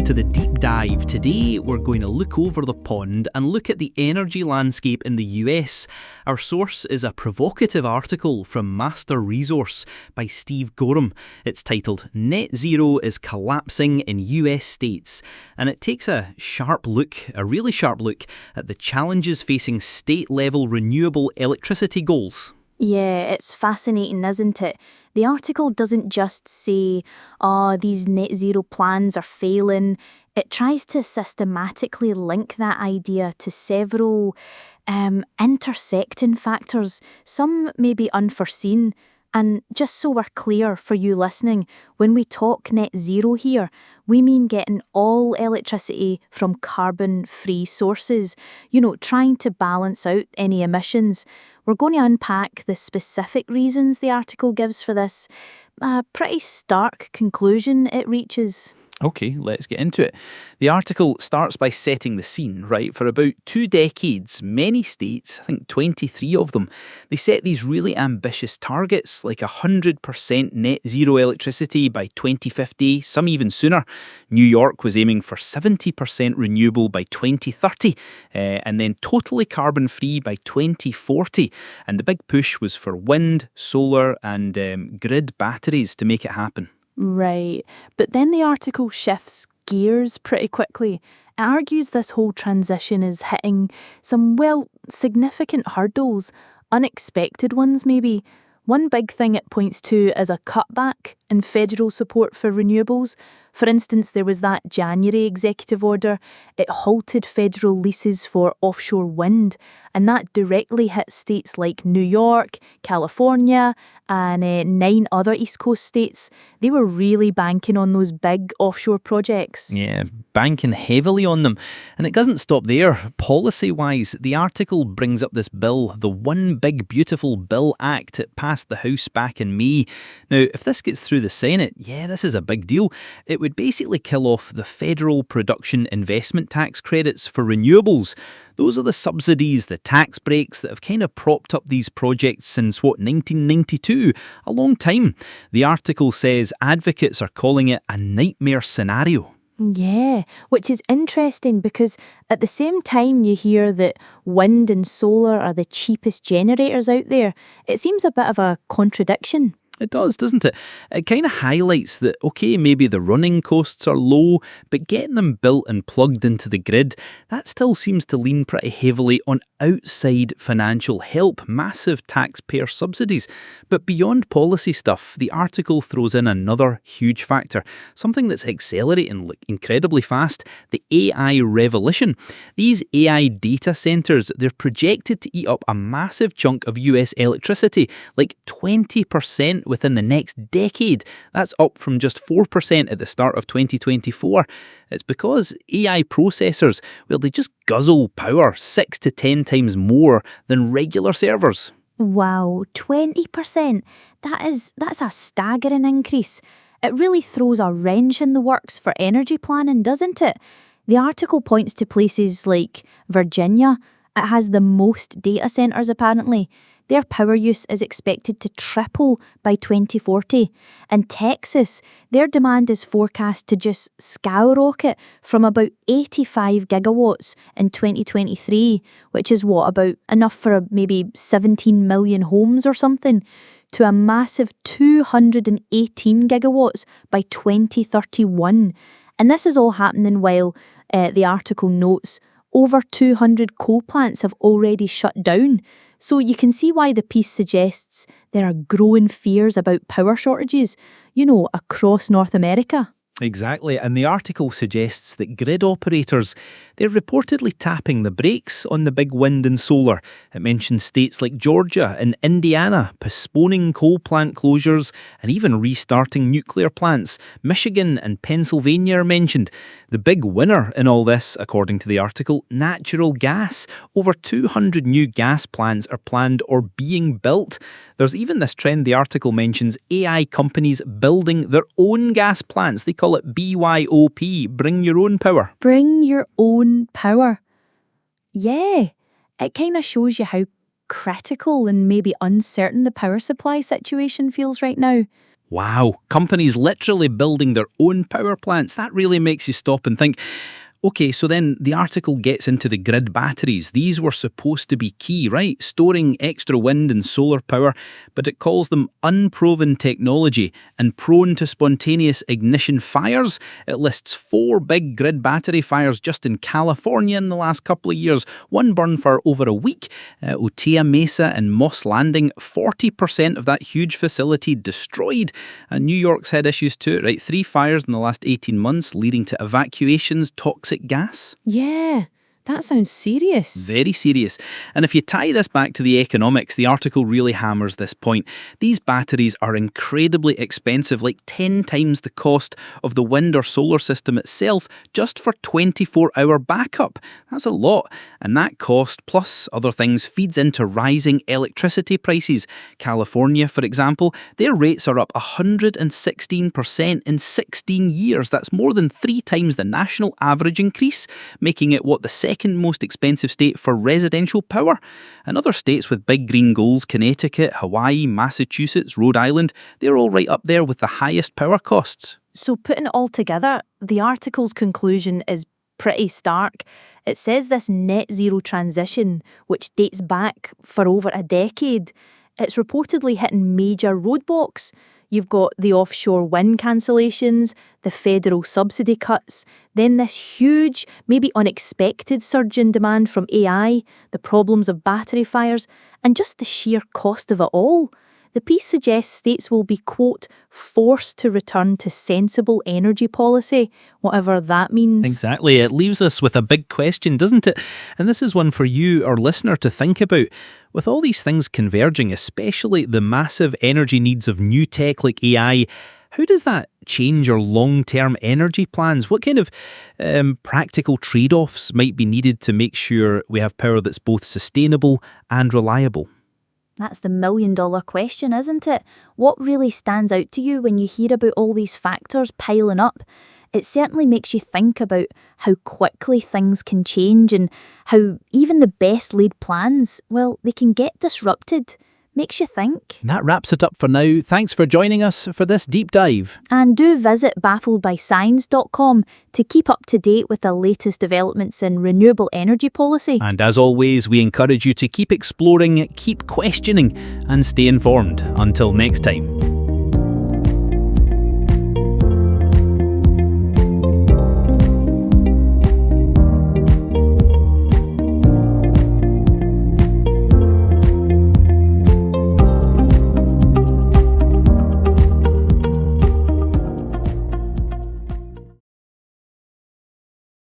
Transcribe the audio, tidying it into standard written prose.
to the deep dive. Today we're going to look over the pond and look at the energy landscape in the US. Our source is a provocative article from Master Resource by Steve Goreham. It's titled Net Zero is Collapsing in US States, and it takes a really sharp look at the challenges facing state-level renewable electricity goals. Yeah, it's fascinating, isn't it? The article doesn't just say, these net zero plans are failing. It tries to systematically link that idea to several intersecting factors, some may be unforeseen. And just so we're clear for you listening, when we talk net zero here, we mean getting all electricity from carbon-free sources, trying to balance out any emissions. We're going to unpack the specific reasons the article gives for this. A pretty stark conclusion it reaches. Okay, let's get into it. The article starts by setting the scene, right? For about 2 decades, many states, I think 23 of them, they set these really ambitious targets, like 100% net zero electricity by 2050, some even sooner. New York was aiming for 70% renewable by 2030, and then totally carbon-free by 2040. And the big push was for wind, solar, and grid batteries to make it happen. Right, but then the article shifts gears pretty quickly. It argues this whole transition is hitting some, significant hurdles, unexpected ones maybe. One big thing it points to is a cutback in federal support for renewables. For instance, there was that January executive order. It halted federal leases for offshore wind, and that directly hit states like New York, California, and 9 other East Coast states. They were really banking on those big offshore projects. Yeah, banking heavily on them. And it doesn't stop there. Policy-wise, the article brings up this bill, the One Big Beautiful Bill Act. It passed the House back in May. Now, if this gets through the Senate, this is a big deal. It would basically kill off the federal production investment tax credits for renewables. Those are the subsidies, the tax breaks that have kind of propped up these projects since, 1992? A long time. The article says advocates are calling it a nightmare scenario. Yeah, which is interesting because at the same time you hear that wind and solar are the cheapest generators out there. It seems a bit of a contradiction. It does, doesn't it? It kind of highlights that, maybe the running costs are low, but getting them built and plugged into the grid, that still seems to lean pretty heavily on outside financial help, massive taxpayer subsidies. But beyond policy stuff, the article throws in another huge factor, something that's accelerating incredibly fast, the AI revolution. These AI data centres, they're projected to eat up a massive chunk of US electricity, like 20% within the next decade. That's up from just 4% at the start of 2024. It's because AI processors, they just guzzle power 6 to 10 times more than regular servers. Wow, 20%? That's a staggering increase. It really throws a wrench in the works for energy planning, doesn't it? The article points to places like Virginia. It has the most data centres apparently. Their power use is expected to triple by 2040. And Texas, their demand is forecast to just skyrocket from about 85 gigawatts in 2023, which is about enough for maybe 17 million homes or something, to a massive 218 gigawatts by 2031. And this is all happening while, the article notes, over 200 coal plants have already shut down. So you can see why the piece suggests there are growing fears about power shortages, across North America. Exactly, and the article suggests that grid operators, they're reportedly tapping the brakes on the big wind and solar. It mentions states like Georgia and Indiana postponing coal plant closures and even restarting nuclear plants. Michigan and Pennsylvania are mentioned. The big winner in all this, according to the article, natural gas. Over 200 new gas plants are planned or being built. There's even this trend the article mentions, AI companies building their own gas plants. They call it BYOP, bring your own power. Bring your own power. Yeah, it kind of shows you how critical and maybe uncertain the power supply situation feels right now. Wow, companies literally building their own power plants. That really makes you stop and think. Okay, so then the article gets into the grid batteries. These were supposed to be key, right? Storing extra wind and solar power, but it calls them unproven technology and prone to spontaneous ignition fires. It lists 4 big grid battery fires just in California in the last couple of years. One burned for over a week. Otay Mesa and Moss Landing, 40% of that huge facility destroyed. And New York's had issues too, right? 3 fires in the last 18 months, leading to evacuations, toxic gas. Yeah, that sounds serious. Very serious. And if you tie this back to the economics, the article really hammers this point. These batteries are incredibly expensive, like 10 times the cost of the wind or solar system itself, just for 24-hour backup. That's a lot. And that cost, plus other things, feeds into rising electricity prices. California, for example, their rates are up 116% in 16 years. That's more than 3 times the national average increase, making it the second most expensive state for residential power. And other states with big green goals, Connecticut, Hawaii, Massachusetts, Rhode Island, they're all right up there with the highest power costs. So putting it all together, the article's conclusion is pretty stark. It says this net zero transition, which dates back for over a decade, it's reportedly hitting major roadblocks. You've got the offshore wind cancellations, the federal subsidy cuts, then this huge, maybe unexpected surge in demand from AI, the problems of battery fires, and just the sheer cost of it all. The piece suggests states will be, quote, forced to return to sensible energy policy, whatever that means. Exactly. It leaves us with a big question, doesn't it? And this is one for you, our listener, to think about. With all these things converging, especially the massive energy needs of new tech like AI, how does that change our long-term energy plans? What kind of practical trade-offs might be needed to make sure we have power that's both sustainable and reliable? That's the million-dollar question, isn't it? What really stands out to you when you hear about all these factors piling up? It certainly makes you think about how quickly things can change and how even the best laid plans, well, they can get disrupted. Makes you think. That wraps it up for now. Thanks for joining us for this deep dive. And do visit baffledbyscience.com to keep up to date with the latest developments in renewable energy policy. And as always, we encourage you to keep exploring, keep questioning, and stay informed. Until next time.